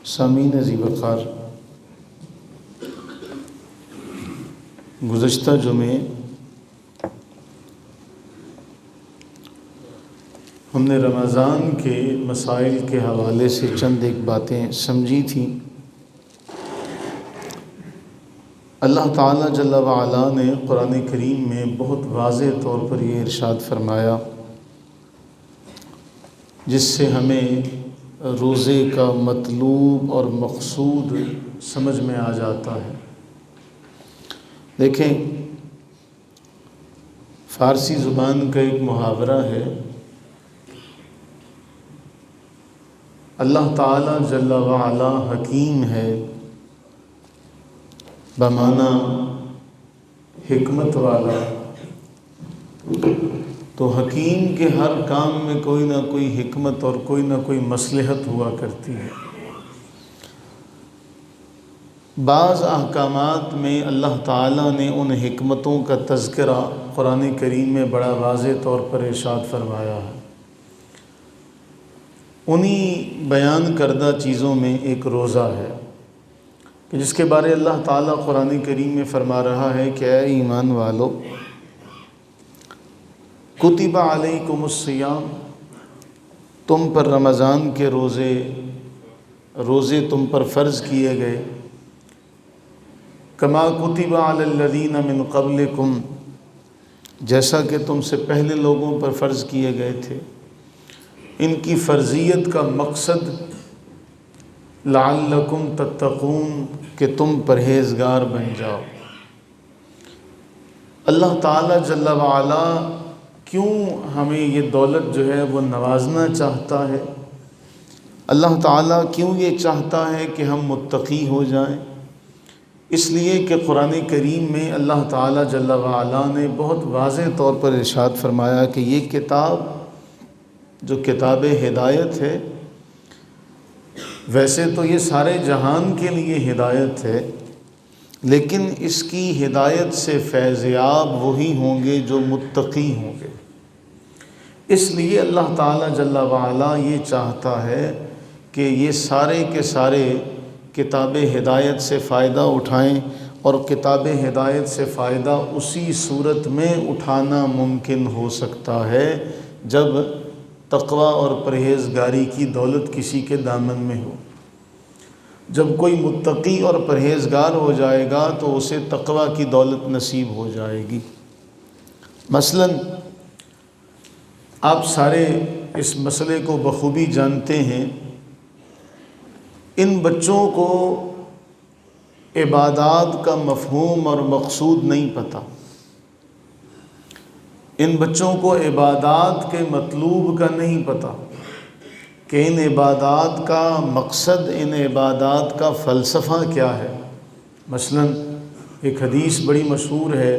سامعین ذی وقار، گزشتہ جمعے ہم نے رمضان کے مسائل کے حوالے سے چند ایک باتیں سمجھی تھیں۔ اللہ تعالیٰ جل وعلا نے قرآن کریم میں بہت واضح طور پر یہ ارشاد فرمایا جس سے ہمیں روزے کا مطلوب اور مقصود سمجھ میں آ جاتا ہے۔ دیکھیں، فارسی زبان کا ایک محاورہ ہے، اللہ تعالیٰ جل وعلا حکیم ہے بمعنی حکمت والا، تو حکیم کے ہر کام میں کوئی نہ کوئی حکمت اور کوئی نہ کوئی مصلحت ہوا کرتی ہے۔ بعض احکامات میں اللہ تعالیٰ نے ان حکمتوں کا تذکرہ قرآن کریم میں بڑا واضح طور پر ارشاد فرمایا ہے۔ انہی بیان کردہ چیزوں میں ایک روزہ ہے کہ جس کے بارے اللہ تعالیٰ قرآن کریم میں فرما رہا ہے کہ اے ایمان والو، کتب علیکم الصیام، تم پر رمضان کے روزے تم پر فرض کیے گئے، کما کتب علی الذین من قبلکم، جیسا کہ تم سے پہلے لوگوں پر فرض کیے گئے تھے۔ ان کی فرضیت کا مقصد لعلکم تتقون، کہ تم پرہیزگار بن جاؤ۔ اللہ تعالیٰ جل وعلا کیوں ہمیں یہ دولت جو ہے وہ نوازنا چاہتا ہے؟ اللہ تعالیٰ کیوں یہ چاہتا ہے کہ ہم متقی ہو جائیں؟ اس لیے کہ قرآن کریم میں اللہ تعالیٰ جل وعلا نے بہت واضح طور پر ارشاد فرمایا کہ یہ کتاب جو کتاب ہدایت ہے، ویسے تو یہ سارے جہان کے لیے ہدایت ہے، لیکن اس کی ہدایت سے فیض یاب وہی ہوں گے جو متقی ہوں گے۔ اس لیے اللہ تعالیٰ جل وعلا یہ چاہتا ہے کہ یہ سارے کے سارے کتاب ہدایت سے فائدہ اٹھائیں، اور کتاب ہدایت سے فائدہ اسی صورت میں اٹھانا ممکن ہو سکتا ہے جب تقوی اور پرہیزگاری کی دولت کسی کے دامن میں ہو۔ جب کوئی متقی اور پرہیزگار ہو جائے گا تو اسے تقوی کی دولت نصیب ہو جائے گی۔ مثلاً آپ سارے اس مسئلے کو بخوبی جانتے ہیں، ان بچوں کو عبادات کا مفہوم اور مقصود نہیں پتہ، ان بچوں کو عبادات کے مطلوب کا نہیں پتہ کہ ان عبادات کا مقصد، ان عبادات کا فلسفہ کیا ہے۔ مثلاً ایک حدیث بڑی مشہور ہے،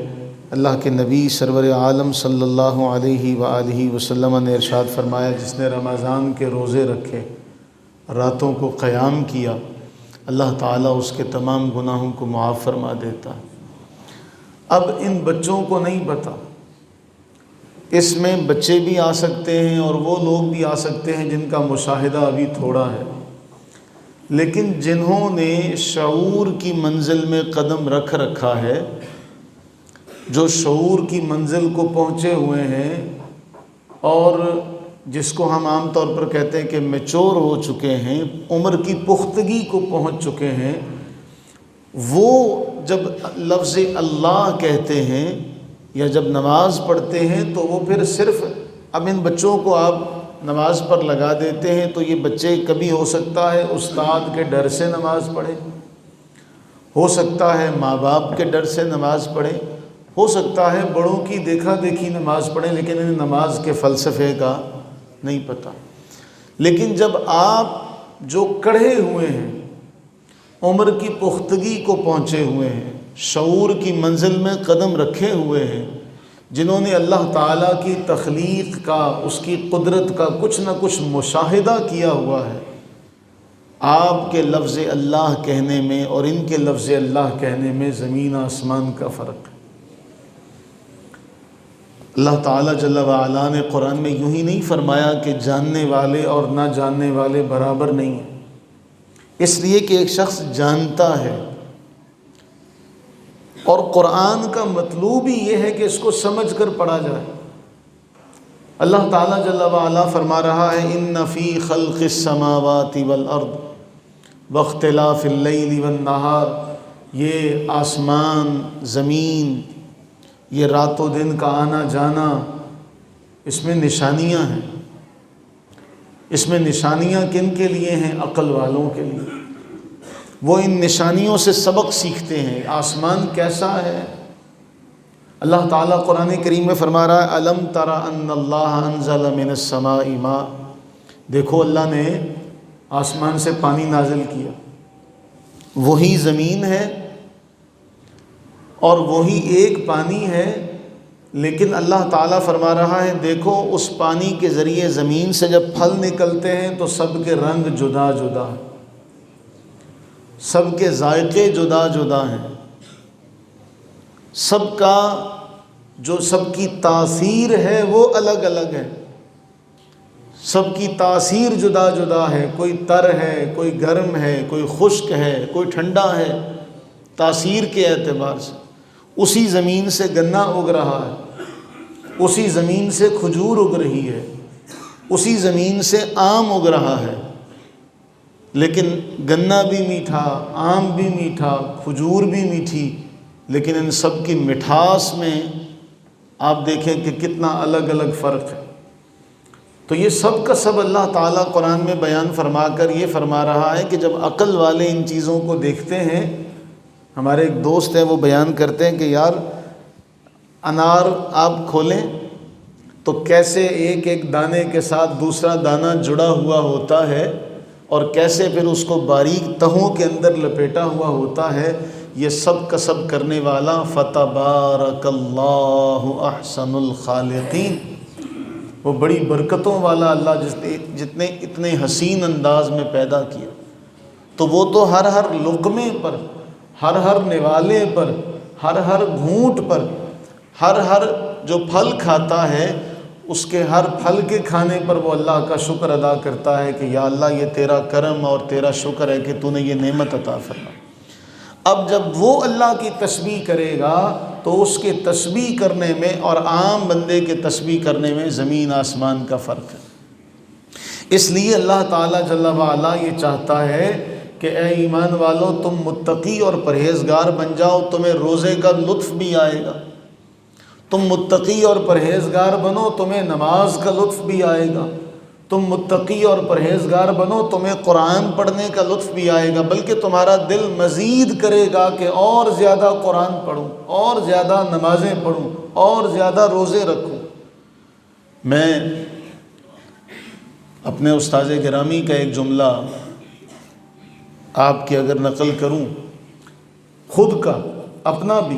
اللہ کے نبی سرور عالم صلی اللہ علیہ وآلہ وسلم نے ارشاد فرمایا، جس نے رمضان کے روزے رکھے، راتوں کو قیام کیا، اللہ تعالیٰ اس کے تمام گناہوں کو معاف فرما دیتا ہے۔ اب ان بچوں کو نہیں پتہ، اس میں بچے بھی آ سکتے ہیں اور وہ لوگ بھی آ سکتے ہیں جن کا مشاہدہ ابھی تھوڑا ہے، لیکن جنہوں نے شعور کی منزل میں قدم رکھ رکھا ہے، جو شعور کی منزل کو پہنچے ہوئے ہیں اور جس کو ہم عام طور پر کہتے ہیں کہ میچور ہو چکے ہیں، عمر کی پختگی کو پہنچ چکے ہیں، وہ جب لفظ اللہ کہتے ہیں یا جب نماز پڑھتے ہیں تو وہ پھر صرف، اب ان بچوں کو آپ نماز پر لگا دیتے ہیں تو یہ بچے کبھی ہو سکتا ہے استاد کے ڈر سے نماز پڑھیں، ہو سکتا ہے ماں باپ کے ڈر سے نماز پڑھیں، ہو سکتا ہے بڑوں کی دیکھا دیکھی نماز پڑھیں، لیکن انہیں نماز کے فلسفے کا نہیں پتہ۔ لیکن جب آپ جو کڑھے ہوئے ہیں، عمر کی پختگی کو پہنچے ہوئے ہیں، شعور کی منزل میں قدم رکھے ہوئے ہیں، جنہوں نے اللہ تعالیٰ کی تخلیق کا، اس کی قدرت کا کچھ نہ کچھ مشاہدہ کیا ہوا ہے، آپ کے لفظ اللہ کہنے میں اور ان کے لفظ اللہ کہنے میں زمین آسمان کا فرق ہے۔ اللہ تعالیٰ جل وعلا نے قرآن میں یوں ہی نہیں فرمایا کہ جاننے والے اور نہ جاننے والے برابر نہیں ہیں۔ اس لیے کہ ایک شخص جانتا ہے، اور قرآن کا مطلوب ہی یہ ہے کہ اس کو سمجھ کر پڑھا جائے۔ اللہ تعالیٰ جل وعلا فرما رہا ہے ان فی خلق السماوات والارض واختلاف اللیل والنہار، یہ آسمان، زمین، یہ رات و دن کا آنا جانا، اس میں نشانیاں ہیں۔ اس میں نشانیاں کن کے لیے ہیں؟ عقل والوں کے لیے۔ وہ ان نشانیوں سے سبق سیکھتے ہیں۔ آسمان کیسا ہے؟ اللہ تعالیٰ قرآن کریم میں فرما رہا ہے الم تر ان اللہ انزل من السماء ماء، دیکھو اللہ نے آسمان سے پانی نازل کیا، وہی زمین ہے اور وہی ایک پانی ہے، لیکن اللہ تعالیٰ فرما رہا ہے دیکھو اس پانی کے ذریعے زمین سے جب پھل نکلتے ہیں تو سب کے رنگ جدا جدا ہیں، سب کے ذائقے جدا جدا ہیں، سب کا جو سب کی تاثیر ہے وہ الگ الگ ہے، سب کی تاثیر جدا جدا ہے، کوئی تر ہے، کوئی گرم ہے، کوئی خشک ہے، کوئی ٹھنڈا ہے، تاثیر کے اعتبار سے۔ اسی زمین سے گنا اگ رہا ہے، اسی زمین سے کھجور اگ رہی ہے، اسی زمین سے آم اگ رہا ہے، لیکن گنا بھی میٹھا، آم بھی میٹھا، کھجور بھی میٹھی، لیکن ان سب کی مٹھاس میں آپ دیکھیں کہ کتنا الگ الگ فرق ہے۔ تو یہ سب کا سب اللہ تعالیٰ قرآن میں بیان فرما کر یہ فرما رہا ہے کہ جب عقل والے ان چیزوں کو دیکھتے ہیں، ہمارے ایک دوست ہیں وہ بیان کرتے ہیں کہ یار انار آپ کھولیں تو کیسے ایک ایک دانے کے ساتھ دوسرا دانہ جڑا ہوا ہوتا ہے، اور کیسے پھر اس کو باریک تہوں کے اندر لپیٹا ہوا ہوتا ہے، یہ سب کا سب کرنے والا فتبارک اللہ احسن الخالقین، وہ بڑی برکتوں والا اللہ جتنے اتنے حسین انداز میں پیدا کیا، تو وہ تو ہر ہر لقمے پر، ہر ہر نوالے پر، ہر ہر گھونٹ پر، ہر ہر جو پھل کھاتا ہے اس کے ہر پھل کے کھانے پر وہ اللہ کا شکر ادا کرتا ہے کہ یا اللہ یہ تیرا کرم اور تیرا شکر ہے کہ تو نے یہ نعمت عطا فرمائی۔ اب جب وہ اللہ کی تسبیح کرے گا تو اس کے تسبیح کرنے میں اور عام بندے کے تسبیح کرنے میں زمین آسمان کا فرق ہے۔ اس لیے اللہ تعالیٰ جل وعلا یہ چاہتا ہے کہ اے ایمان والو تم متقی اور پرہیزگار بن جاؤ، تمہیں روزے کا لطف بھی آئے گا، تم متقی اور پرہیزگار بنو تمہیں نماز کا لطف بھی آئے گا، تم متقی اور پرہیزگار بنو تمہیں قرآن پڑھنے کا لطف بھی آئے گا، بلکہ تمہارا دل مزید کرے گا کہ اور زیادہ قرآن پڑھوں، اور زیادہ نمازیں پڑھوں، اور زیادہ روزے رکھوں۔ میں اپنے استاذ گرامی کا ایک جملہ آپ کی اگر نقل کروں، خود کا اپنا بھی،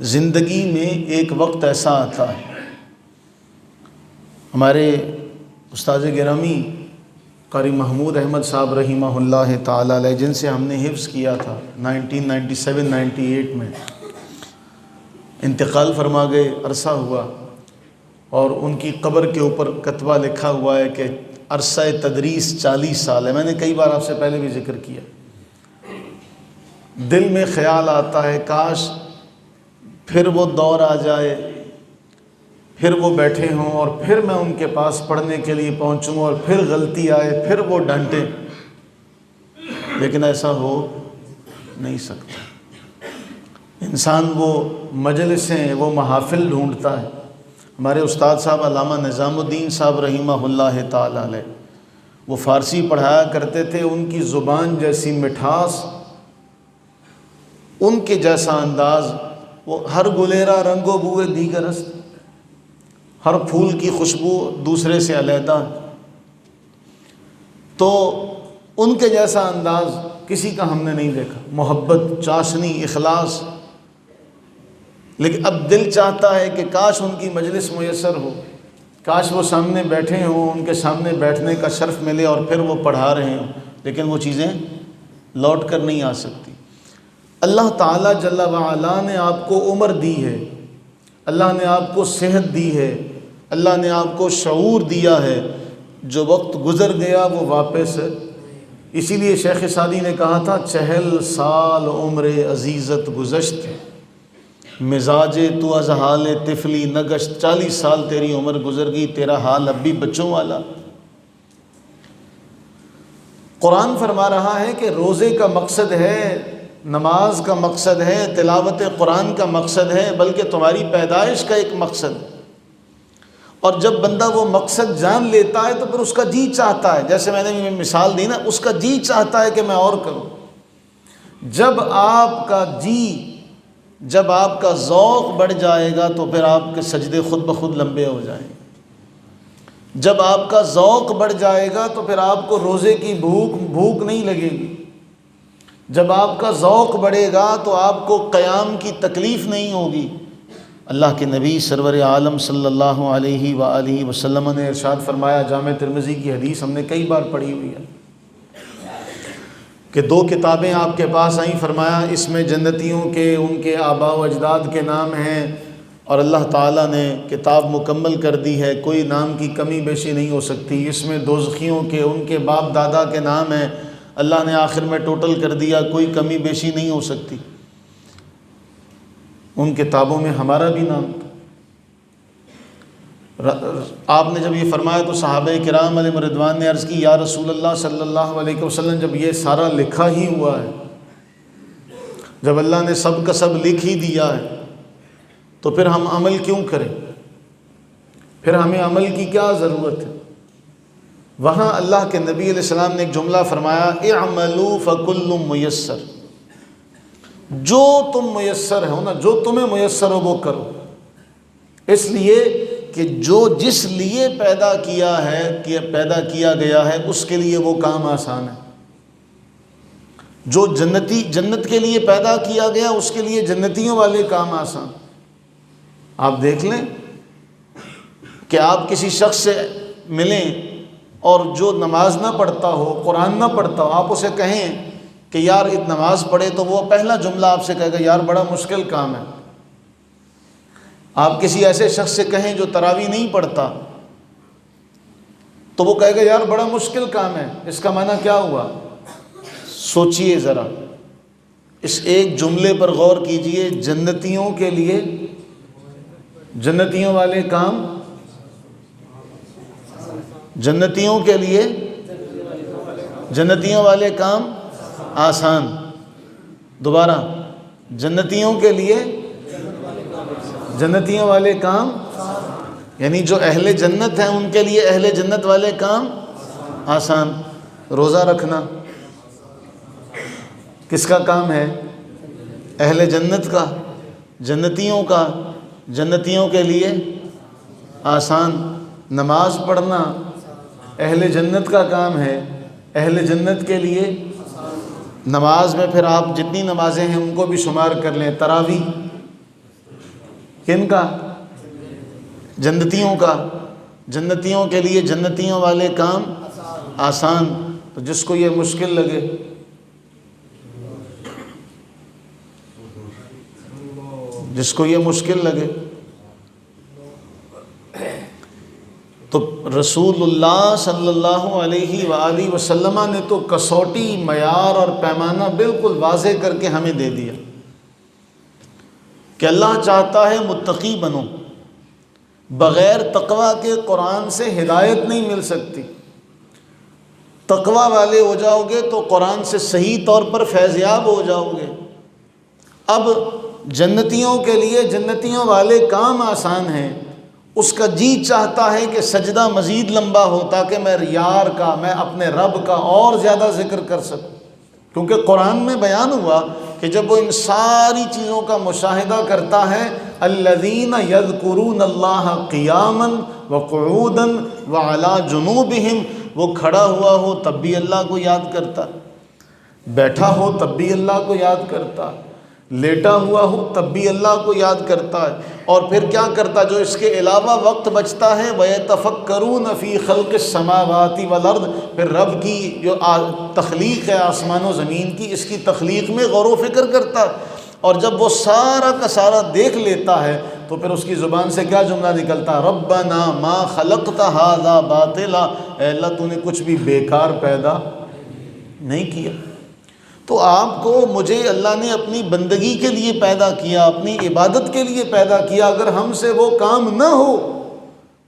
زندگی میں ایک وقت ایسا آتا ہے، ہمارے استاذ گرامی قاری محمود احمد صاحب رحمہ اللہ تعالی علیہ، جن سے ہم نے حفظ کیا تھا 1997-98 میں، انتقال فرما گئے، عرصہ ہوا، اور ان کی قبر کے اوپر کتبہ لکھا ہوا ہے کہ عرصہ تدریس 40 سال ہے۔ میں نے کئی بار آپ سے پہلے بھی ذکر کیا، دل میں خیال آتا ہے کاش پھر وہ دور آ جائے، پھر وہ بیٹھے ہوں اور پھر میں ان کے پاس پڑھنے کے لیے پہنچوں اور پھر غلطی آئے، پھر وہ ڈانٹیں، لیکن ایسا ہو نہیں سکتا۔ انسان وہ مجلسیں، وہ محافل ڈھونڈتا ہے۔ ہمارے استاد صاحب علامہ نظام الدین صاحب رحمہ اللہ تعالی علیہ، وہ فارسی پڑھایا کرتے تھے، ان کی زبان جیسی مٹھاس، ان کے جیسا انداز، وہ ہر گلیرا رنگ و بوئے دیگر است، ہر پھول کی خوشبو دوسرے سے علیحدہ، تو ان کے جیسا انداز کسی کا ہم نے نہیں دیکھا، محبت، چاشنی، اخلاص۔ لیکن اب دل چاہتا ہے کہ کاش ان کی مجلس میسر ہو، کاش وہ سامنے بیٹھے ہوں، ان کے سامنے بیٹھنے کا شرف ملے اور پھر وہ پڑھا رہے ہوں، لیکن وہ چیزیں لوٹ کر نہیں آ سکتی۔ اللہ تعالیٰ جل وعلا نے آپ کو عمر دی ہے، اللہ نے آپ کو صحت دی ہے، اللہ نے آپ کو شعور دیا ہے، جو وقت گزر گیا وہ واپس اسی لیے شیخ سعدی نے کہا تھا 40 سال عمر عزیزت گزشت، مزاج تو از حال طفلی نگشت۔ 40 سال تیری عمر گزر گئی، تیرا حال اب بھی بچوں والا۔ قرآن فرما رہا ہے کہ روزے کا مقصد ہے، نماز کا مقصد ہے، تلاوت قرآن کا مقصد ہے، بلکہ تمہاری پیدائش کا ایک مقصد ہے۔ اور جب بندہ وہ مقصد جان لیتا ہے تو پھر اس کا جی چاہتا ہے، جیسے میں نے مثال دی نا، اس کا جی چاہتا ہے کہ میں اور کروں۔ جب آپ کا ذوق بڑھ جائے گا تو پھر آپ کے سجدے خود بخود لمبے ہو جائیں گے۔ جب آپ کا ذوق بڑھ جائے گا تو پھر آپ کو روزے کی بھوک نہیں لگے گی۔ جب آپ کا ذوق بڑھے گا تو آپ کو قیام کی تکلیف نہیں ہوگی۔ اللہ کے نبی سرور عالم صلی اللہ علیہ وآلہ وسلم نے ارشاد فرمایا، جامع ترمذی کی حدیث ہم نے کئی بار پڑھی ہوئی ہے، کہ 2 کتابیں آپ کے پاس آئیں، فرمایا اس میں جنتیوں کے ان کے آباء و اجداد کے نام ہیں، اور اللہ تعالیٰ نے کتاب مکمل کر دی ہے، کوئی نام کی کمی بیشی نہیں ہو سکتی۔ اس میں دوزخیوں کے ان کے باپ دادا کے نام ہیں، اللہ نے آخر میں ٹوٹل کر دیا، کوئی کمی بیشی نہیں ہو سکتی۔ ان کتابوں میں ہمارا بھی نام تھا۔ آپ نے جب یہ فرمایا تو صحابہ کرام علیہم رضوان نے عرض کی، یا رسول اللہ صلی اللہ علیہ وسلم، جب یہ سارا لکھا ہی ہوا ہے، جب اللہ نے سب کا سب لکھ ہی دیا ہے، تو پھر ہم عمل کیوں کریں؟ پھر ہمیں عمل کی کیا ضرورت ہے؟ وہاں اللہ کے نبی علیہ السلام نے ایک جملہ فرمایا، اعملوا فکل میسر، جو تم میسر ہو نا، جو تمہیں میسر ہو وہ کرو۔ اس لیے کہ جو جس لیے پیدا کیا گیا ہے اس کے لیے وہ کام آسان ہے۔ جو جنت کے لیے پیدا کیا گیا اس کے لیے جنتیوں والے کام آسان۔ آپ دیکھ لیں کہ آپ کسی شخص سے ملیں اور جو نماز نہ پڑھتا ہو، قرآن نہ پڑھتا ہو، آپ اسے کہیں کہ یار نماز پڑھے، تو وہ پہلا جملہ آپ سے کہے گا، یار بڑا مشکل کام ہے۔ آپ کسی ایسے شخص سے کہیں جو تراویح نہیں پڑھتا، تو وہ کہے گا یار بڑا مشکل کام ہے۔ اس کا معنی کیا ہوا؟ سوچئے ذرا، اس ایک جملے پر غور کیجئے۔ جنتیوں کے لیے جنتیوں والے کام، جنتیوں کے لیے جنتیوں والے کام آسان۔ دوبارہ، جنتیوں کے لیے جنتیوں والے کام، یعنی جو اہل جنت ہیں ان کے لیے اہل جنت والے کام آسان۔ روزہ رکھنا کس کا کام ہے؟ اہل جنت کا، جنتیوں کا، جنتیوں کے لیے آسان۔ نماز پڑھنا اہل جنت کا کام ہے، اہل جنت کے لیے نماز میں پھر آپ جتنی نمازیں ہیں ان کو بھی شمار کر لیں۔ تراویح کن کا؟ جنتیوں کا، جنتیوں کے لیے جنتیوں والے کام آسان۔ تو جس کو یہ مشکل لگے، جس کو یہ مشکل لگے، تو رسول اللہ صلی اللہ علیہ وآلہ وسلم نے تو کسوٹی، معیار اور پیمانہ بالکل واضح کر کے ہمیں دے دیا کہ اللہ چاہتا ہے متقی بنو، بغیر تقوی کے قرآن سے ہدایت نہیں مل سکتی۔ تقوی والے ہو جاؤ گے تو قرآن سے صحیح طور پر فیضیاب ہو جاؤ گے۔ اب جنتیوں کے لیے جنتیوں والے کام آسان ہیں، اس کا جی چاہتا ہے کہ سجدہ مزید لمبا ہو تاکہ میں یار کا، میں اپنے رب کا اور زیادہ ذکر کر سکوں، کیونکہ قرآن میں بیان ہوا کہ جب وہ ان ساری چیزوں کا مشاہدہ کرتا ہے، الذین یذکرون اللہ قیاما وقعودا وعلی جنوبہم، وہ کھڑا ہوا ہو تب بھی اللہ کو یاد کرتا، بیٹھا ہو تب بھی اللہ کو یاد کرتا، لیٹا ہوا ہو تب بھی اللہ کو یاد کرتا ہے۔ اور پھر کیا کرتا؟ جو اس کے علاوہ وقت بچتا ہے، وَيَتَفَكَّرُونَ فِي خَلْقِ السَّمَاوَاتِ وَالْأَرْضِ، پھر رب کی جو تخلیق ہے آسمان و زمین کی، اس کی تخلیق میں غور و فکر کرتا ہے۔ اور جب وہ سارا کا سارا دیکھ لیتا ہے تو پھر اس کی زبان سے کیا جملہ نکلتا؟ رَبَّنَا مَا خَلَقْتَ هَذَا بَاطِلًا، اے اللہ تو نے کچھ بھی بیکار پیدا نہیں کیا۔ تو آپ کو مجھے اللہ نے اپنی بندگی کے لیے پیدا کیا، اپنی عبادت کے لیے پیدا کیا، اگر ہم سے وہ کام نہ ہو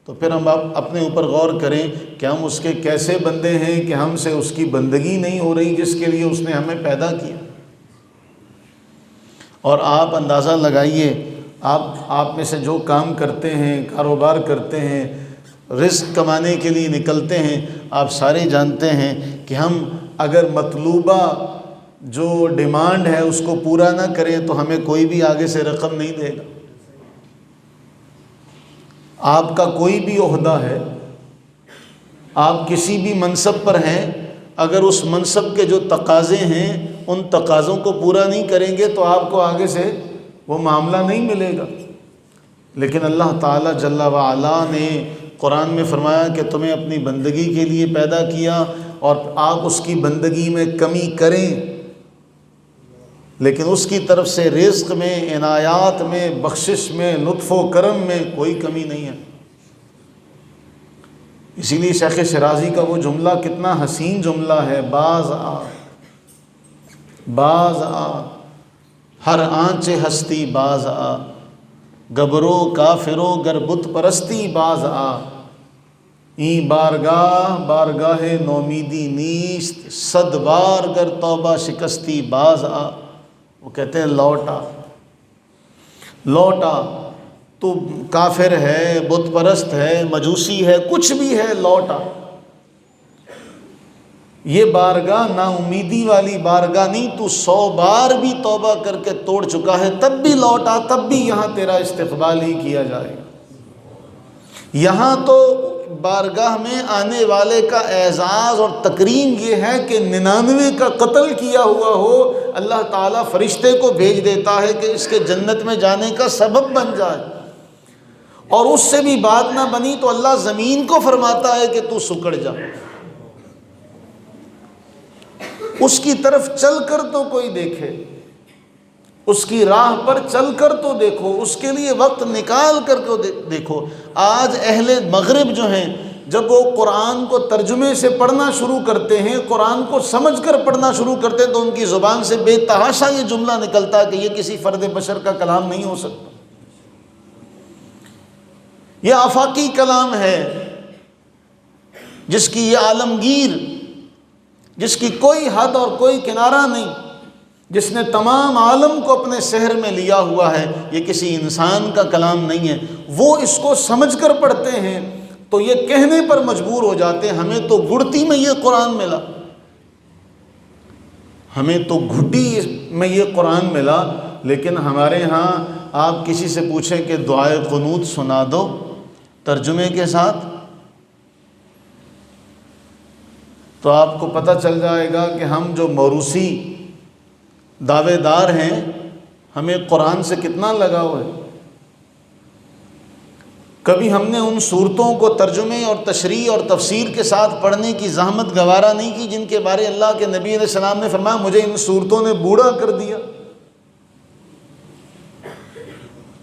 تو پھر ہم اپنے اوپر غور کریں کہ ہم اس کے کیسے بندے ہیں کہ ہم سے اس کی بندگی نہیں ہو رہی جس کے لیے اس نے ہمیں پیدا کیا۔ اور آپ اندازہ لگائیے، آپ میں سے جو کام کرتے ہیں، کاروبار کرتے ہیں، رزق کمانے کے لیے نکلتے ہیں، آپ سارے جانتے ہیں کہ ہم اگر مطلوبہ جو ڈیمانڈ ہے اس کو پورا نہ کریں تو ہمیں کوئی بھی آگے سے رقم نہیں دے گا۔ آپ کا کوئی بھی عہدہ ہے، آپ کسی بھی منصب پر ہیں، اگر اس منصب کے جو تقاضے ہیں ان تقاضوں کو پورا نہیں کریں گے تو آپ کو آگے سے وہ معاملہ نہیں ملے گا۔ لیکن اللہ تعالیٰ جل وعلا نے قرآن میں فرمایا کہ تمہیں اپنی بندگی کے لیے پیدا کیا اور آپ اس کی بندگی میں کمی کریں، لیکن اس کی طرف سے رزق میں، عنایات میں، بخشش میں، لطف و کرم میں کوئی کمی نہیں ہے۔ اسی لیے شیخ شرازی کا وہ جملہ کتنا حسین جملہ ہے، باز آ ہر آنچ ہستی باز آ، گبرو کافرو گر بت پرستی باز آ، این بارگاہ نومیدی نیست، صد بار گر توبہ شکستی باز آ۔ وہ کہتے ہیں لوٹا تو کافر ہے، بت پرست ہے، مجوسی ہے، کچھ بھی ہے، لوٹا۔ یہ بارگاہ نا امیدی والی بارگاہ نہیں، تو 100 بار بھی توبہ کر کے توڑ چکا ہے، تب بھی لوٹا، تب بھی یہاں تیرا استقبال ہی کیا جائے گا۔ یہاں تو بارگاہ میں آنے والے کا اعزاز اور تکریم یہ ہے کہ 99 کا قتل کیا ہوا ہو، اللہ تعالیٰ فرشتے کو بھیج دیتا ہے کہ اس کے جنت میں جانے کا سبب بن جائے، اور اس سے بھی بات نہ بنی تو اللہ زمین کو فرماتا ہے کہ تو سکڑ جا، اس کی طرف چل کر تو کوئی دیکھے، اس کی راہ پر چل کر تو دیکھو، اس کے لیے وقت نکال کر کے دیکھو۔ آج اہل مغرب جو ہیں، جب وہ قرآن کو ترجمے سے پڑھنا شروع کرتے ہیں، قرآن کو سمجھ کر پڑھنا شروع کرتے ہیں، تو ان کی زبان سے بے تحاشا یہ جملہ نکلتا ہے کہ یہ کسی فرد بشر کا کلام نہیں ہو سکتا، یہ آفاقی کلام ہے، جس کی یہ عالمگیر، جس کی کوئی حد اور کوئی کنارہ نہیں، جس نے تمام عالم کو اپنے سحر میں لیا ہوا ہے، یہ کسی انسان کا کلام نہیں ہے۔ وہ اس کو سمجھ کر پڑھتے ہیں تو یہ کہنے پر مجبور ہو جاتے ہیں ہمیں تو گڑتی میں یہ قرآن ملا، ہمیں تو گھٹی میں یہ قرآن ملا۔ لیکن ہمارے ہاں آپ کسی سے پوچھیں کہ دعائے قنوت سنا دو ترجمے کے ساتھ، تو آپ کو پتہ چل جائے گا کہ ہم جو موروثی دعوے دار ہیں، ہمیں قرآن سے کتنا لگاؤ ہے۔ کبھی ہم نے ان صورتوں کو ترجمے اور تشریح اور تفسیر کے ساتھ پڑھنے کی زحمت گوارا نہیں کی جن کے بارے اللہ کے نبی علیہ السلام نے فرمایا مجھے ان صورتوں نے بوڑھا کر دیا۔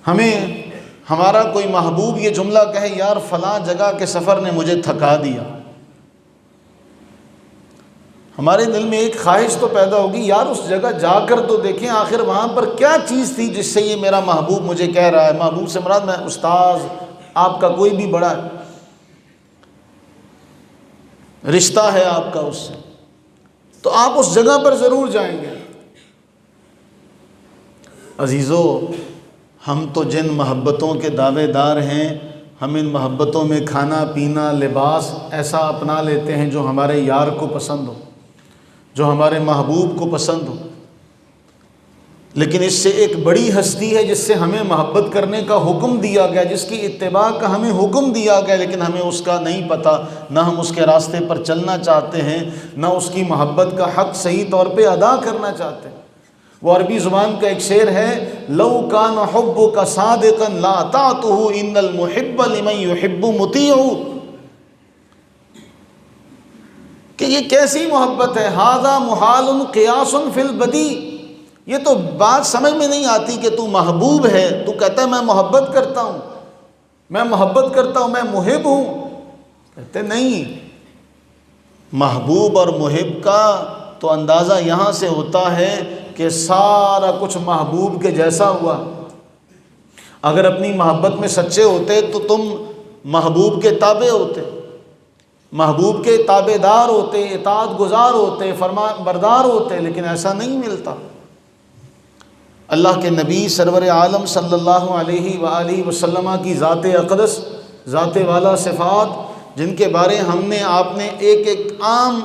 ہمیں ہمارا کوئی محبوب یہ جملہ کہے یار فلاں جگہ کے سفر نے مجھے تھکا دیا، ہمارے دل میں ایک خواہش تو پیدا ہوگی یار اس جگہ جا کر تو دیکھیں آخر وہاں پر کیا چیز تھی جس سے یہ میرا محبوب مجھے کہہ رہا ہے۔ محبوب سے مراد میں استاذ، آپ کا کوئی بھی بڑا رشتہ ہے آپ کا اس سے، تو آپ اس جگہ پر ضرور جائیں گے۔ عزیزو، ہم تو جن محبتوں کے دعوے دار ہیں، ہم ان محبتوں میں کھانا پینا لباس ایسا اپنا لیتے ہیں جو ہمارے یار کو پسند ہو، جو ہمارے محبوب کو پسند ہو، لیکن اس سے ایک بڑی ہستی ہے جس سے ہمیں محبت کرنے کا حکم دیا گیا، جس کی اتباع کا ہمیں حکم دیا گیا، لیکن ہمیں اس کا نہیں پتہ، نہ ہم اس کے راستے پر چلنا چاہتے ہیں، نہ اس کی محبت کا حق صحیح طور پہ ادا کرنا چاہتے ہیں۔ وہ عربی زبان کا ایک شعر ہے، لو کان حبک صادقا لاطعته ان المحب لمن يحب مطیع، کہ یہ کیسی محبت ہے، ھذا محال قیاس فی البدیع، یہ تو بات سمجھ میں نہیں آتی کہ تو محبوب ہے، تو کہتا ہے میں محبت کرتا ہوں، میں محبت کرتا ہوں، میں محب ہوں۔ کہتے نہیں، محبوب اور محب کا تو اندازہ یہاں سے ہوتا ہے کہ سارا کچھ محبوب کے جیسا ہوا۔ اگر اپنی محبت میں سچے ہوتے تو تم محبوب کے تابع ہوتے، محبوب کے تابع دار ہوتے، اطاعت گزار ہوتے، فرمان بردار ہوتے، لیکن ایسا نہیں ملتا۔ اللہ کے نبی سرور عالم صلی اللہ علیہ وآلہ وسلم کی ذات اقدس، ذات والا صفات، جن کے بارے ہم نے آپ نے ایک عام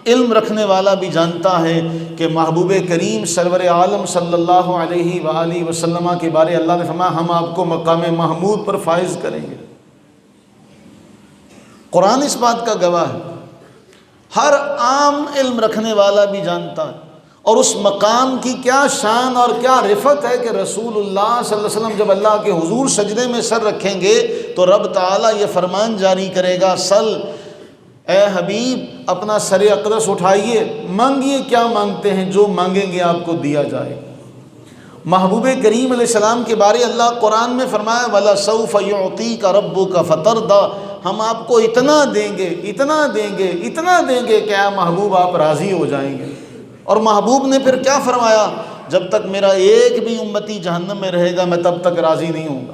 علم رکھنے والا بھی جانتا ہے کہ محبوب کریم سرور عالم صلی اللہ علیہ وآلہ وسلم کے بارے اللہ نے فرمایا ہم آپ کو مقام محمود پر فائز کریں گے۔ قرآن اس بات کا گواہ ہے، ہر عام علم رکھنے والا بھی جانتا ہے۔ اور اس مقام کی کیا شان اور کیا رفعت ہے کہ رسول اللہ صلی اللہ علیہ وسلم جب اللہ کے حضور سجدے میں سر رکھیں گے تو رب تعالیٰ یہ فرمان جاری کرے گا، سل اے حبیب اپنا سر اقدس اٹھائیے، مانگیے کیا مانگتے ہیں، جو مانگیں گے آپ کو دیا جائے۔ محبوب کریم علیہ السلام کے بارے اللہ قرآن میں فرمایا وَلَسَوْفَ يُعْطِيكَ رَبُّكَ فَتَرْضَىٰ، ہم آپ کو اتنا دیں گے، اتنا دیں گے، اتنا دیں گے کہ اے محبوب آپ راضی ہو جائیں گے۔ اور محبوب نے پھر کیا فرمایا، جب تک میرا ایک بھی امتی جہنم میں رہے گا میں تب تک راضی نہیں ہوں گا،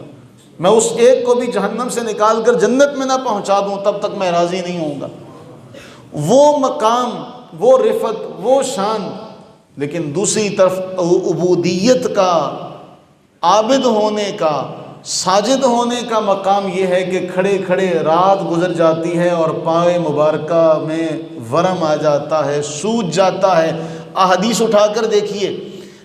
میں اس ایک کو بھی جہنم سے نکال کر جنت میں نہ پہنچا دوں تب تک میں راضی نہیں ہوں گا۔ وہ مقام، وہ رفعت، وہ شان، لیکن دوسری طرف عبودیت کا، عابد ہونے کا، ساجد ہونے کا مقام یہ ہے کہ کھڑے کھڑے رات گزر جاتی ہے اور پائے مبارکہ میں ورم آ جاتا ہے، سوج جاتا ہے۔ احادیث اٹھا کر دیکھیے،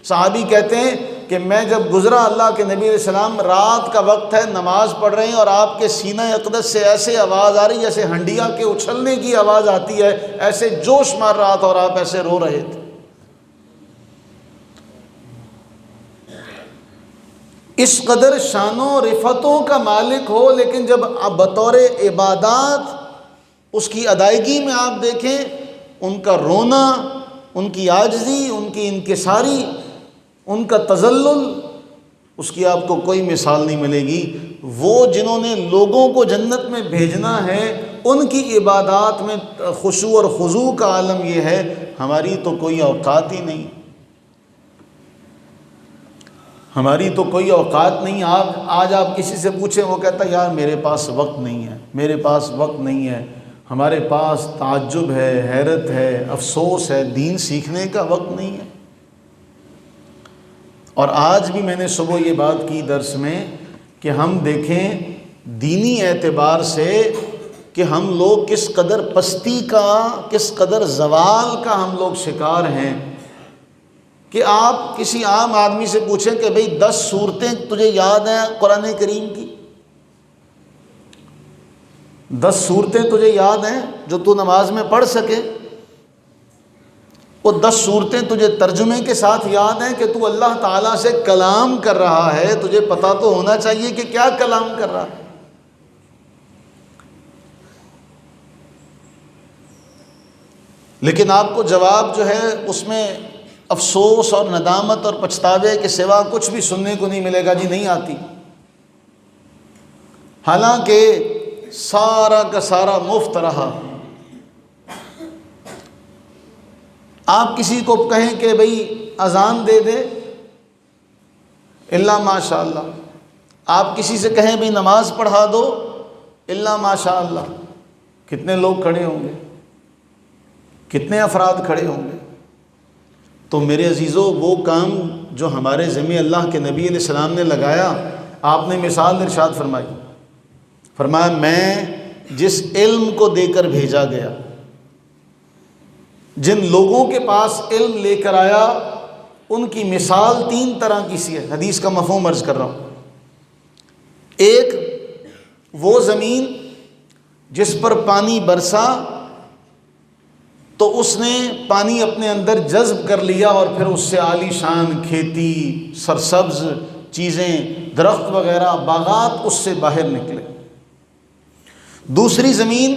صحابی کہتے ہیں کہ میں جب گزرا اللہ کے نبی علیہ السلام، رات کا وقت ہے، نماز پڑھ رہے ہیں اور آپ کے سینہ اقدس سے ایسے آواز آ رہی جیسے ہنڈیا کے اچھلنے کی آواز آتی ہے، ایسے جوش مار رہا تھا اور آپ ایسے رو رہے تھے۔ اس قدر شان و رفتوں کا مالک ہو، لیکن جب بطور عبادات اس کی ادائیگی میں آپ دیکھیں ان کا رونا، ان کی عاجزی، ان کی انکساری، ان کا تذلل، اس کی آپ کو کوئی مثال نہیں ملے گی۔ وہ جنہوں نے لوگوں کو جنت میں بھیجنا ہے ان کی عبادات میں خشوع اور خضوع کا عالم یہ ہے، ہماری تو کوئی اوقات ہی نہیں، ہماری تو کوئی اوقات نہیں۔ آج آپ کسی سے پوچھیں وہ کہتا ہے یار میرے پاس وقت نہیں ہے، میرے پاس وقت نہیں ہے۔ ہمارے پاس تعجب ہے، حیرت ہے، افسوس ہے، دین سیکھنے کا وقت نہیں ہے۔ اور آج بھی میں نے صبح یہ بات کی درس میں کہ ہم دیکھیں دینی اعتبار سے کہ ہم لوگ کس قدر پستی کا، کس قدر زوال کا ہم لوگ شکار ہیں، کہ آپ کسی عام آدمی سے پوچھیں کہ بھئی 10 صورتیں تجھے یاد ہیں قرآن کریم کی، 10 صورتیں تجھے یاد ہیں جو تو نماز میں پڑھ سکے، وہ 10 صورتیں تجھے ترجمے کے ساتھ یاد ہیں کہ تو اللہ تعالیٰ سے کلام کر رہا ہے، تجھے پتہ تو ہونا چاہیے کہ کیا کلام کر رہا ہے۔ لیکن آپ کو جواب جو ہے اس میں افسوس اور ندامت اور پچھتاوے کے سوا کچھ بھی سننے کو نہیں ملے گا، جی نہیں آتی، حالانکہ سارا کا سارا مفت رہا۔ آپ کسی کو کہیں کہ بھئی اذان دے دے، الا ماشاء اللہ، آپ کسی سے کہیں بھئی نماز پڑھا دو، الا ماشاء اللہ، کتنے لوگ کھڑے ہوں گے، کتنے افراد کھڑے ہوں گے۔ تو میرے عزیزو وہ کام جو ہمارے ذمہ اللہ کے نبی علیہ السلام نے لگایا، آپ نے مثال ارشاد فرمائی، فرمایا میں جس علم کو دے کر بھیجا گیا، جن لوگوں کے پاس علم لے کر آیا، ان کی مثال 3 طرح کی سی ہے، حدیث کا مفہوم عرض کر رہا ہوں۔ ایک وہ زمین جس پر پانی برسا تو اس نے پانی اپنے اندر جذب کر لیا اور پھر اس سے عالی شان کھیتی، سرسبز چیزیں، درخت وغیرہ، باغات اس سے باہر نکلے۔ دوسری زمین،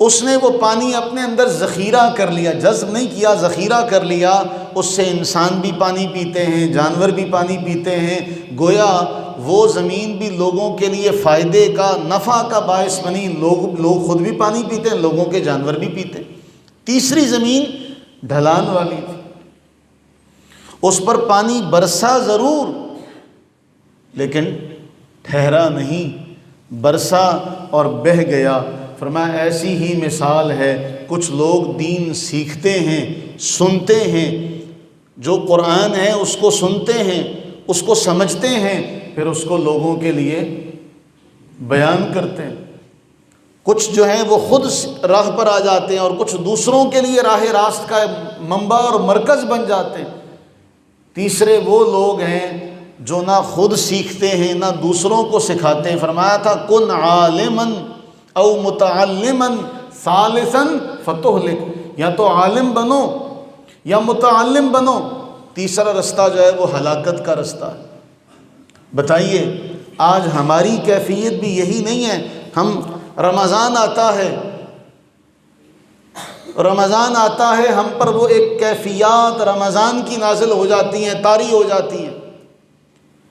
اس نے وہ پانی اپنے اندر ذخیرہ کر لیا، جذب نہیں کیا، ذخیرہ کر لیا، اس سے انسان بھی پانی پیتے ہیں، جانور بھی پانی پیتے ہیں، گویا وہ زمین بھی لوگوں کے لیے فائدے کا، نفع کا باعث بنی، لوگ خود بھی پانی پیتے ہیں، لوگوں کے جانور بھی پیتے ہیں۔ تیسری زمین ڈھلان والی تھی، اس پر پانی برسا ضرور لیکن ٹھہرا نہیں، برسا اور بہہ گیا۔ فرمایا ایسی ہی مثال ہے، کچھ لوگ دین سیکھتے ہیں، سنتے ہیں، جو قرآن ہے اس کو سنتے ہیں، اس کو سمجھتے ہیں، پھر اس کو لوگوں کے لیے بیان کرتے ہیں۔ کچھ جو ہیں وہ خود راہ پر آ جاتے ہیں اور کچھ دوسروں کے لیے راہ راست کا منبع اور مرکز بن جاتے ہیں۔ تیسرے وہ لوگ ہیں جو نہ خود سیکھتے ہیں نہ دوسروں کو سکھاتے ہیں۔ فرمایا تھا کن عالما او متعلما ثالثا فتہلک، یا تو عالم بنو یا متعلم بنو، تیسرا رستہ جو ہے وہ ہلاکت کا رستہ ہے۔ بتائیے آج ہماری کیفیت بھی یہی نہیں ہے؟ ہم رمضان آتا ہے، رمضان آتا ہے، ہم پر وہ ایک کیفیات رمضان کی نازل ہو جاتی ہیں، طاری ہو جاتی ہیں،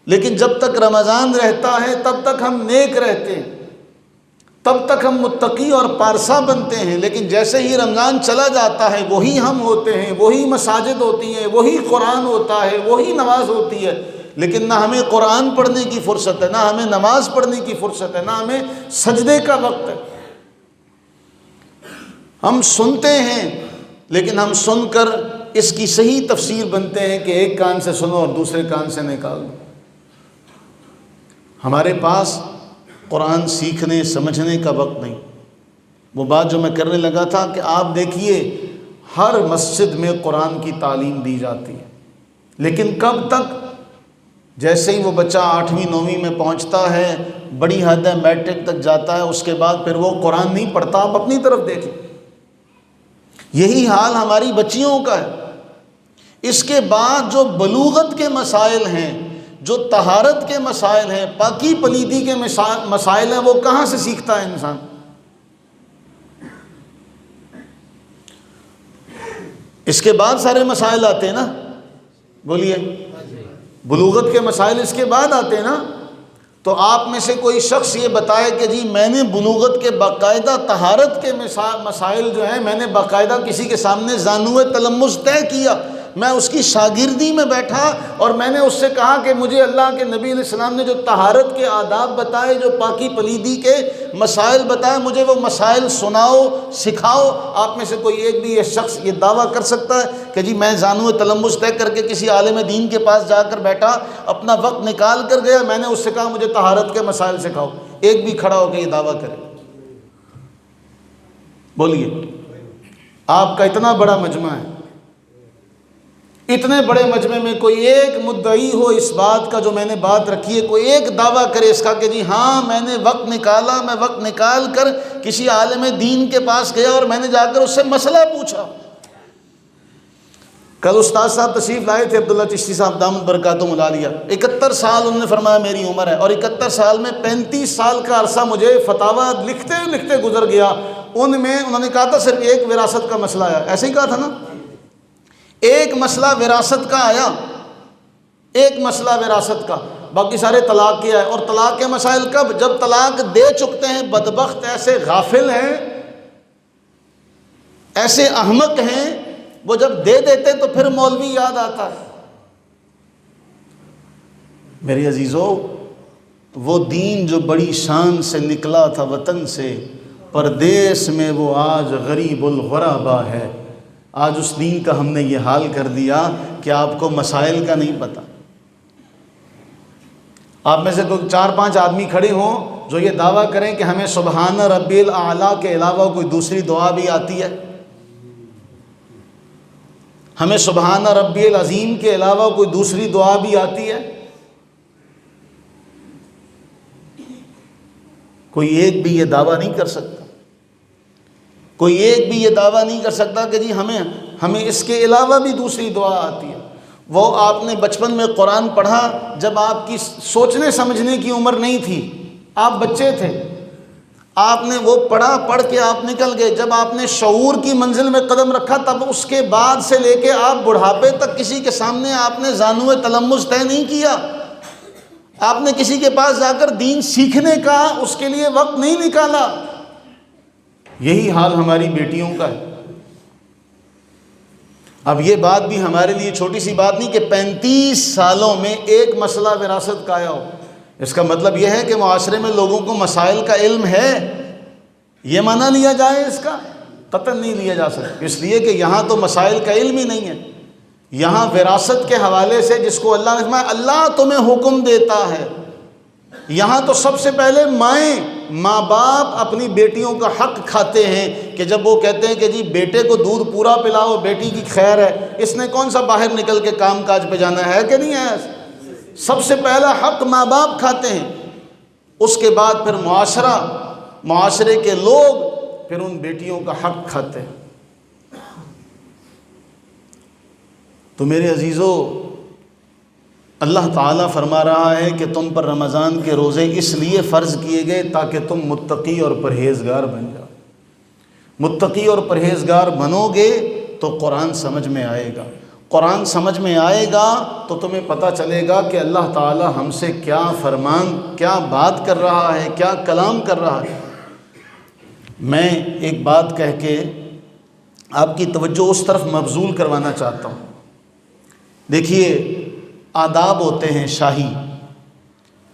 لیکن جب تک رمضان رہتا ہے تب تک ہم نیک رہتے ہیں، تب تک ہم متقی اور پارسا بنتے ہیں، لیکن جیسے ہی رمضان چلا جاتا ہے وہی ہم ہوتے ہیں، وہی مساجد ہوتی ہیں، وہی قرآن ہوتا ہے، وہی نماز ہوتی ہے، لیکن نہ ہمیں قرآن پڑھنے کی فرصت ہے، نہ ہمیں نماز پڑھنے کی فرصت ہے، نہ ہمیں سجدے کا وقت ہے۔ ہم سنتے ہیں لیکن ہم سن کر اس کی صحیح تفسیر بنتے ہیں کہ ایک کان سے سنو اور دوسرے کان سے نکال دو۔ ہمارے پاس قرآن سیکھنے سمجھنے کا وقت نہیں۔ وہ بات جو میں کرنے لگا تھا کہ آپ دیکھیے ہر مسجد میں قرآن کی تعلیم دی جاتی ہے، لیکن کب تک؟ جیسے ہی وہ بچہ 8ویں 9ویں میں پہنچتا ہے، بڑی حد ہے میٹرک تک جاتا ہے، اس کے بعد پھر وہ قرآن نہیں پڑھتا۔ آپ اپنی طرف دیکھیں، یہی حال ہماری بچیوں کا ہے۔ اس کے بعد جو بلوغت کے مسائل ہیں، جو طہارت کے مسائل ہیں، پاکی پلیدی کے مسائل ہیں، وہ کہاں سے سیکھتا ہے انسان؟ اس کے بعد سارے مسائل آتے ہیں نا، بولیے، بلوغت کے مسائل اس کے بعد آتے ہیں نا۔ تو آپ میں سے کوئی شخص یہ بتائے کہ جی میں نے بلوغت کے باقاعدہ طہارت کے مسائل جو ہیں میں نے باقاعدہ کسی کے سامنے زانوِ تلمس طے کیا، میں اس کی شاگردی میں بیٹھا اور میں نے اس سے کہا کہ مجھے اللہ کے نبی علیہ السلام نے جو طہارت کے آداب بتائے، جو پاکی پلیدی کے مسائل بتائے، مجھے وہ مسائل سناؤ، سکھاؤ۔ آپ میں سے کوئی ایک بھی یہ شخص یہ دعویٰ کر سکتا ہے کہ جی میں زانوِ تلمس طے کر کے کسی عالم دین کے پاس جا کر بیٹھا، اپنا وقت نکال کر گیا، میں نے اس سے کہا مجھے طہارت کے مسائل سکھاؤ؟ ایک بھی کھڑا ہو کے یہ دعویٰ کرے؟ بولیے، آپ کا اتنا بڑا مجمع ہے، اتنے بڑے مجمع میں کوئی ایک مدعی ہو اس بات کا جو میں نے بات رکھی ہے، کوئی ایک دعویٰ کرے اس کا کہ جی ہاں میں نے وقت نکالا، میں وقت نکال کر کسی عالم دین کے پاس گیا اور میں نے جا کر اس سے مسئلہ پوچھا۔ کل استاد صاحب تشریف لائے تھے، عبداللہ چشتی صاحب دامت برکاتہم العالیہ، 71 سال انہوں نے فرمایا میری عمر ہے، اور 71 سال میں 35 سال کا عرصہ مجھے فتاویٰ لکھتے لکھتے گزر گیا۔ ان میں انہوں نے کہا تھا صرف ایک وراثت کا مسئلہ آیا، ایسے ہی کہا تھا نا، ایک مسئلہ وراثت کا آیا، ایک مسئلہ وراثت کا، باقی سارے طلاق کے آئے۔ اور طلاق کے مسائل کب؟ جب طلاق دے چکتے ہیں۔ بدبخت ایسے غافل ہیں، ایسے احمق ہیں، وہ جب دے دیتے تو پھر مولوی یاد آتا ہے۔ میرے عزیزو، وہ دین جو بڑی شان سے نکلا تھا وطن سے، پردیس میں وہ آج غریب الغربا ہے۔ آج اس دین کا ہم نے یہ حال کر دیا کہ آپ کو مسائل کا نہیں پتہ۔ آپ میں سے کوئی 4-5 آدمی کھڑے ہوں جو یہ دعویٰ کریں کہ ہمیں سبحان ربی الاعلیٰ کے علاوہ کوئی دوسری دعا بھی آتی ہے، ہمیں سبحان ربی العظیم کے علاوہ کوئی دوسری دعا بھی آتی ہے؟ کوئی ایک بھی یہ دعویٰ نہیں کر سکتا، کوئی ایک بھی یہ دعویٰ نہیں کر سکتا کہ جی ہمیں اس کے علاوہ بھی دوسری دعا آتی ہے۔ وہ آپ نے بچپن میں قرآن پڑھا جب آپ کی سوچنے سمجھنے کی عمر نہیں تھی، آپ بچے تھے، آپ نے وہ پڑھا، پڑھ کے آپ نکل گئے۔ جب آپ نے شعور کی منزل میں قدم رکھا تب اس کے بعد سے لے کے آپ بڑھاپے تک کسی کے سامنے آپ نے زانوِ تلمس طے نہیں کیا، آپ نے کسی کے پاس جا کر دین سیکھنے کا اس کے لیے وقت نہیں نکالا۔ یہی حال ہماری بیٹیوں کا ہے۔ اب یہ بات بھی ہمارے لیے چھوٹی سی بات نہیں کہ 35 سالوں میں ایک مسئلہ وراثت کا آیا ہو۔ اس کا مطلب یہ ہے کہ معاشرے میں لوگوں کو مسائل کا علم ہے، یہ مانا لیا جائے، اس کا قطعاً نہیں لیا جا سکتا، اس لیے کہ یہاں تو مسائل کا علم ہی نہیں ہے۔ یہاں وراثت کے حوالے سے جس کو اللہ نے فرمایا اللہ تمہیں حکم دیتا ہے، یہاں تو سب سے پہلے ماں باپ اپنی بیٹیوں کا حق کھاتے ہیں کہ جب وہ کہتے ہیں کہ جی بیٹے کو دودھ پورا پلاؤ، بیٹی کی خیر ہے، اس نے کون سا باہر نکل کے کام کاج پہ جانا ہے کہ نہیں ہے؟ سب سے پہلا حق ماں باپ کھاتے ہیں، اس کے بعد پھر معاشرے کے لوگ پھر ان بیٹیوں کا حق کھاتے ہیں۔ تو میرے عزیزو، اللہ تعالیٰ فرما رہا ہے کہ تم پر رمضان کے روزے اس لیے فرض کیے گئے تاکہ تم متقی اور پرہیزگار بن جاؤ۔ متقی اور پرہیزگار بنو گے تو قرآن سمجھ میں آئے گا، قرآن سمجھ میں آئے گا تو تمہیں پتہ چلے گا کہ اللہ تعالیٰ ہم سے کیا فرمان، کیا بات کر رہا ہے، کیا کلام کر رہا ہے۔ میں ایک بات کہہ کے آپ کی توجہ اس طرف مبذول کروانا چاہتا ہوں۔ دیکھیے، آداب ہوتے ہیں شاہی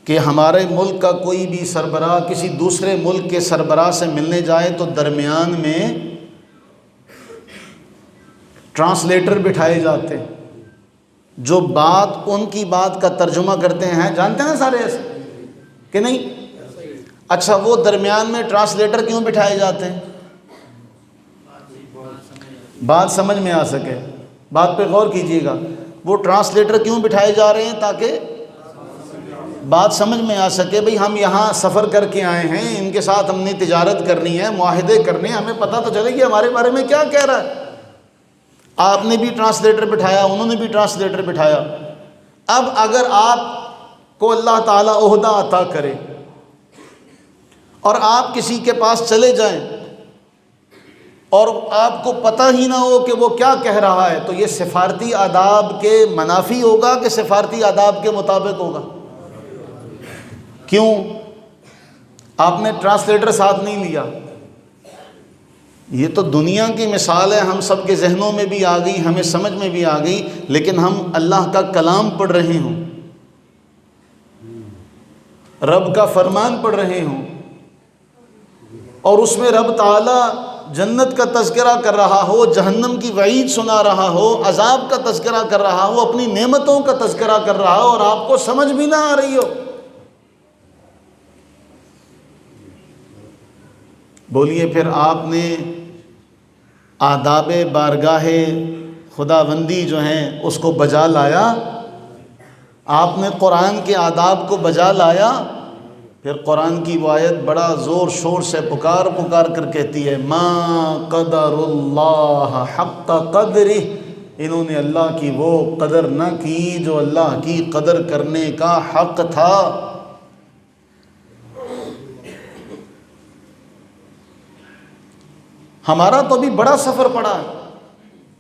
کہ ہمارے ملک کا کوئی بھی سربراہ کسی دوسرے ملک کے سربراہ سے ملنے جائے تو درمیان میں ٹرانسلیٹر بٹھائے جاتے ہیں، جو بات ان کی بات کا ترجمہ کرتے ہیں۔ جانتے ہیں نا سارے ایسے کہ نہیں؟ اچھا، وہ درمیان میں ٹرانسلیٹر کیوں بٹھائے جاتے ہیں؟ بات سمجھ میں آ سکے، بات پہ غور کیجئے گا۔ وہ ٹرانسلیٹر کیوں بٹھائے جا رہے ہیں؟ تاکہ بات سمجھ میں آ سکے۔ بھئی ہم یہاں سفر کر کے آئے ہیں، ان کے ساتھ ہم نے تجارت کرنی ہے، معاہدے کرنے، ہمیں پتہ تو چلے گی ہمارے بارے میں کیا کہہ رہا ہے۔ آپ نے بھی ٹرانسلیٹر بٹھایا، انہوں نے بھی ٹرانسلیٹر بٹھایا۔ اب اگر آپ کو اللہ تعالیٰ عہدہ عطا کرے اور آپ کسی کے پاس چلے جائیں اور آپ کو پتہ ہی نہ ہو کہ وہ کیا کہہ رہا ہے، تو یہ سفارتی آداب کے منافی ہوگا کہ سفارتی آداب کے مطابق ہوگا؟ کیوں؟ آپ نے ٹرانسلیٹر ساتھ نہیں لیا۔ یہ تو دنیا کی مثال ہے، ہم سب کے ذہنوں میں بھی آ گئی، ہمیں سمجھ میں بھی آ گئی، لیکن ہم اللہ کا کلام پڑھ رہے ہوں، رب کا فرمان پڑھ رہے ہوں، اور اس میں رب تعالیٰ جنت کا تذکرہ کر رہا ہو، جہنم کی وعید سنا رہا ہو، عذاب کا تذکرہ کر رہا ہو، اپنی نعمتوں کا تذکرہ کر رہا ہو، اور آپ کو سمجھ بھی نہ آ رہی ہو، بولیے پھر آپ نے آداب بارگاہ خداوندی جو ہیں اس کو بجا لایا؟ آپ نے قرآن کے آداب کو بجا لایا؟ پھر قرآن کی وہ آیت بڑا زور شور سے پکار کر کہتی ہے، ما قدر اللہ حق قدرہ، انہوں نے اللہ کی وہ قدر نہ کی جو اللہ کی قدر کرنے کا حق تھا۔ ہمارا تو ابھی بڑا سفر پڑا ہے،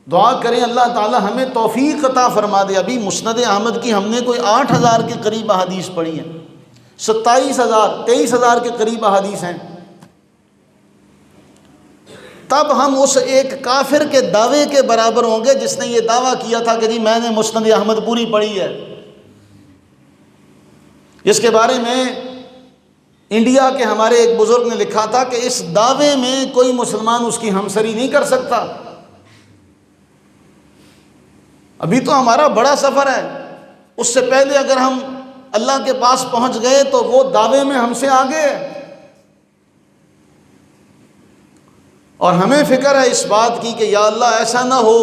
دعا کریں اللہ تعالی ہمیں توفیق عطا فرما دے۔ ابھی مسند احمد کی ہم نے کوئی 8,000 کے قریب احادیث پڑھی ہیں، 23,000 کے قریب احادیث ہیں، تب ہم اس ایک کافر کے دعوے کے برابر ہوں گے جس نے یہ دعویٰ کیا تھا کہ جی میں نے مسند احمد پوری پڑھی ہے، جس کے بارے میں انڈیا کے ہمارے ایک بزرگ نے لکھا تھا کہ اس دعوے میں کوئی مسلمان اس کی ہمسری نہیں کر سکتا۔ ابھی تو ہمارا بڑا سفر ہے، اس سے پہلے اگر ہم اللہ کے پاس پہنچ گئے تو وہ دعوے میں ہم سے آگے ہے، اور ہمیں فکر ہے اس بات کی کہ یا اللہ ایسا نہ ہو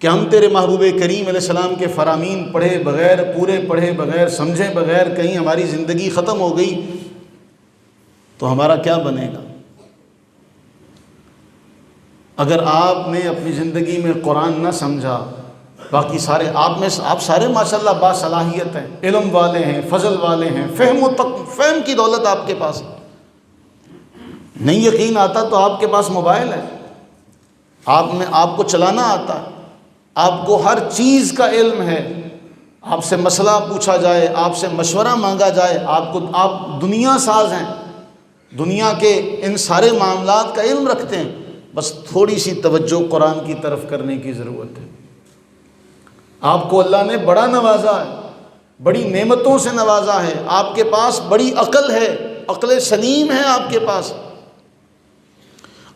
کہ ہم تیرے محبوب کریم علیہ السلام کے فرامین پڑھے بغیر، پورے پڑھے بغیر، سمجھے بغیر کہیں ہماری زندگی ختم ہو گئی تو ہمارا کیا بنے گا۔ اگر آپ نے اپنی زندگی میں قرآن نہ سمجھا، باقی سارے آپ سارے ماشاءاللہ باصلاحیت ہیں، علم والے ہیں، فضل والے ہیں، فہم کی دولت آپ کے پاس ہے، نہیں یقین آتا تو آپ کے پاس موبائل ہے، آپ کو چلانا آتا ہے، آپ کو ہر چیز کا علم ہے، آپ سے مسئلہ پوچھا جائے، آپ سے مشورہ مانگا جائے، آپ دنیا ساز ہیں، دنیا کے ان سارے معاملات کا علم رکھتے ہیں، بس تھوڑی سی توجہ قرآن کی طرف کرنے کی ضرورت ہے۔ آپ کو اللہ نے بڑا نوازا ہے، بڑی نعمتوں سے نوازا ہے، آپ کے پاس بڑی عقل ہے، عقل سلیم ہے آپ کے پاس،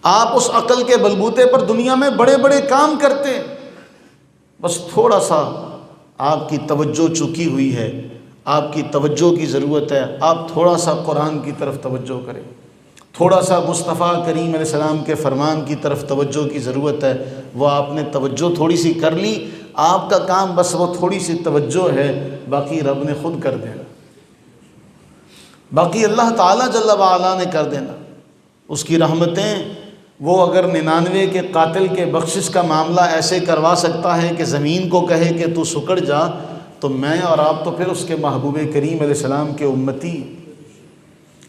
آپ اس عقل کے بلبوتے پر دنیا میں بڑے بڑے کام کرتے ہیں، بس تھوڑا سا آپ کی توجہ چکی ہوئی ہے، آپ کی توجہ کی ضرورت ہے، آپ تھوڑا سا قرآن کی طرف توجہ کریں، تھوڑا سا مصطفیٰ کریم علیہ السلام کے فرمان کی طرف توجہ کی ضرورت ہے۔ وہ آپ نے توجہ تھوڑی سی کر لی، آپ کا کام بس وہ تھوڑی سی توجہ ہے، باقی رب نے خود کر دینا، باقی اللہ تعالیٰ جل وعلا نے کر دینا۔ اس کی رحمتیں، وہ اگر 99 کے قاتل کے بخشش کا معاملہ ایسے کروا سکتا ہے کہ زمین کو کہے کہ تو سکڑ جا، تو میں اور آپ تو پھر اس کے محبوب کریم علیہ السلام کے امتی،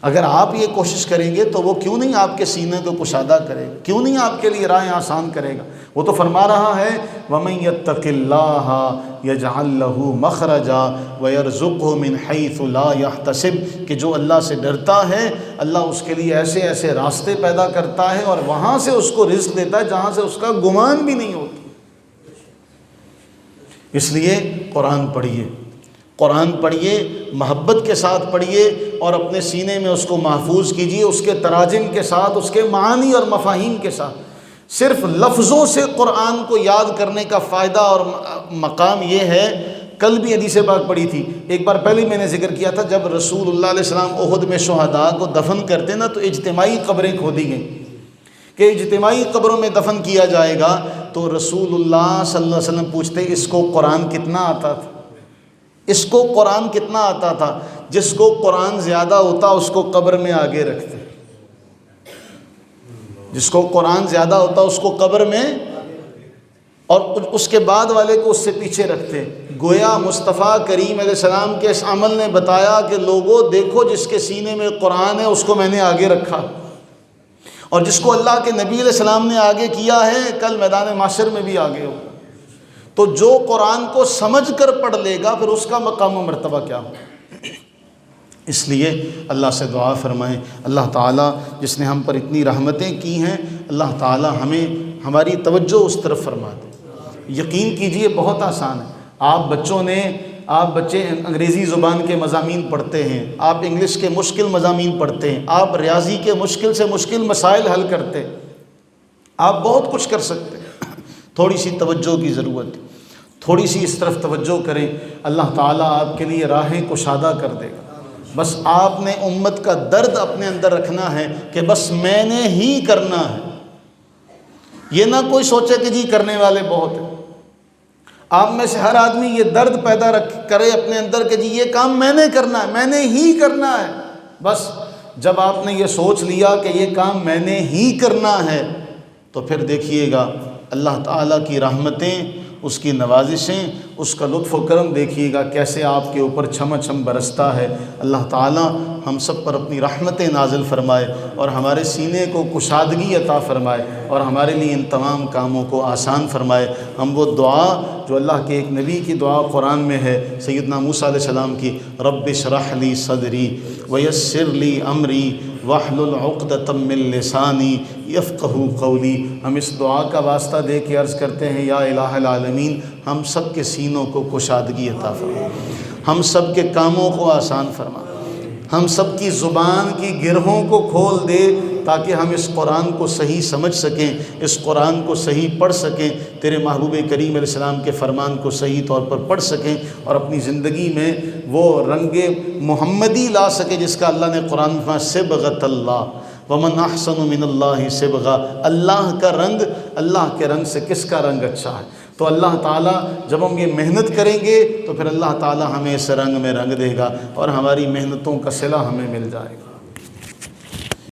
اگر آپ یہ کوشش کریں گے تو وہ کیوں نہیں آپ کے سینے کو کشادہ کرے گا، کیوں نہیں آپ کے لیے راہیں آسان کرے گا۔ وہ تو فرما رہا ہے وَمَن يَتَّقِ اللَّهَ يَجْعَلْ لَهُ مَخْرَجًا وَيَرْزُقْهُ مِنْ حَيْثُ لَا يَحْتَسِبُ، کہ جو اللہ سے ڈرتا ہے اللہ اس کے لیے ایسے ایسے راستے پیدا کرتا ہے اور وہاں سے اس کو رزق دیتا ہے جہاں سے اس کا گمان بھی نہیں ہوتا۔ اس لیے قرآن پڑھیے، قرآن پڑھیے، محبت کے ساتھ پڑھیے اور اپنے سینے میں اس کو محفوظ کیجیے، اس کے تراجم کے ساتھ، اس کے معانی اور مفاہیم کے ساتھ۔ صرف لفظوں سے قرآن کو یاد کرنے کا فائدہ اور مقام یہ ہے، کل بھی حدیث پاک پڑھی تھی، ایک بار پہلے میں نے ذکر کیا تھا، جب رسول اللہ علیہ السلام احد میں شہداء کو دفن کرتے نا تو اجتماعی قبریں کھودی گئیں کہ اجتماعی قبروں میں دفن کیا جائے گا، تو رسول اللہ صلی اللہ علیہ وسلم پوچھتے اس کو قرآن کتنا آتا تھا، اس کو قرآن کتنا آتا تھا؟ جس کو قرآن زیادہ ہوتا اس کو قبر میں آگے رکھتے، جس کو قرآن زیادہ ہوتا اس کو قبر میں، اور اس کے بعد والے کو اس سے پیچھے رکھتے۔ گویا مصطفیٰ کریم علیہ السلام کے اس عمل نے بتایا کہ لوگوں دیکھو جس کے سینے میں قرآن ہے اس کو میں نے آگے رکھا، اور جس کو اللہ کے نبی علیہ السلام نے آگے کیا ہے کل میدان محشر میں بھی آگے ہو۔ تو جو قرآن کو سمجھ کر پڑھ لے گا پھر اس کا مقام و مرتبہ کیا ہو۔ اس لیے اللہ سے دعا فرمائیں، اللہ تعالیٰ جس نے ہم پر اتنی رحمتیں کی ہیں، اللہ تعالیٰ ہمیں ہماری توجہ اس طرف فرما دے۔ یقین کیجئے بہت آسان ہے، آپ بچے انگریزی زبان کے مضامین پڑھتے ہیں، آپ انگلش کے مشکل مضامین پڑھتے ہیں، آپ ریاضی کے مشکل سے مشکل مسائل حل کرتے ہیں، آپ بہت کچھ کر سکتے ہیں، تھوڑی سی توجہ کی ضرورت ہے، تھوڑی سی اس طرف توجہ کریں، اللہ تعالیٰ آپ کے لیے راہیں کشادہ کر دے گا۔ بس آپ نے امت کا درد اپنے اندر رکھنا ہے کہ بس میں نے ہی کرنا ہے، یہ نہ کوئی سوچے کہ جی کرنے والے بہت ہیں۔ آپ میں سے ہر آدمی یہ درد پیدا کرے اپنے اندر کہ جی یہ کام میں نے کرنا ہے، میں نے ہی کرنا ہے۔ بس جب آپ نے یہ سوچ لیا کہ یہ کام میں نے ہی کرنا ہے تو پھر دیکھیے گا اللہ تعالیٰ کی رحمتیں، اس کی نوازشیں، اس کا لطف و کرم دیکھیے گا کیسے آپ کے اوپر چھم چھم برستا ہے۔ اللہ تعالیٰ ہم سب پر اپنی رحمتیں نازل فرمائے اور ہمارے سینے کو کشادگی عطا فرمائے اور ہمارے لیے ان تمام کاموں کو آسان فرمائے۔ ہم وہ دعا جو اللہ کے ایک نبی کی دعا قرآن میں ہے، سیدنا موسیٰ علیہ السلام کی، رب اشرح لی صدری ویسر لی امری واحلل عقدۃ من لسانی یفقہوا قولی، ہم اس دعا کا واسطہ دے کے عرض کرتے ہیں یا الہ العالمین ہم سب کے سینوں کو کشادگی عطا فرما، ہم سب کے کاموں کو آسان فرما، ہم سب کی زبان کی گرہوں کو کھول دے تاکہ ہم اس قرآن کو صحیح سمجھ سکیں، اس قرآن کو صحیح پڑھ سکیں، تیرے محبوب کریم علیہ السلام کے فرمان کو صحیح طور پر پڑھ سکیں اور اپنی زندگی میں وہ رنگ محمدی لا سکیں جس کا اللہ نے قرآن میں فرمایا صبغۃ اللہ ومن احسن من اللہ صبغہ، اللہ کا رنگ، اللہ کے رنگ سے کس کا رنگ اچھا ہے۔ تو اللہ تعالیٰ جب ہم یہ محنت کریں گے تو پھر اللہ تعالیٰ ہمیں اس رنگ میں رنگ دے گا اور ہماری محنتوں کا صلہ ہمیں مل جائے گا۔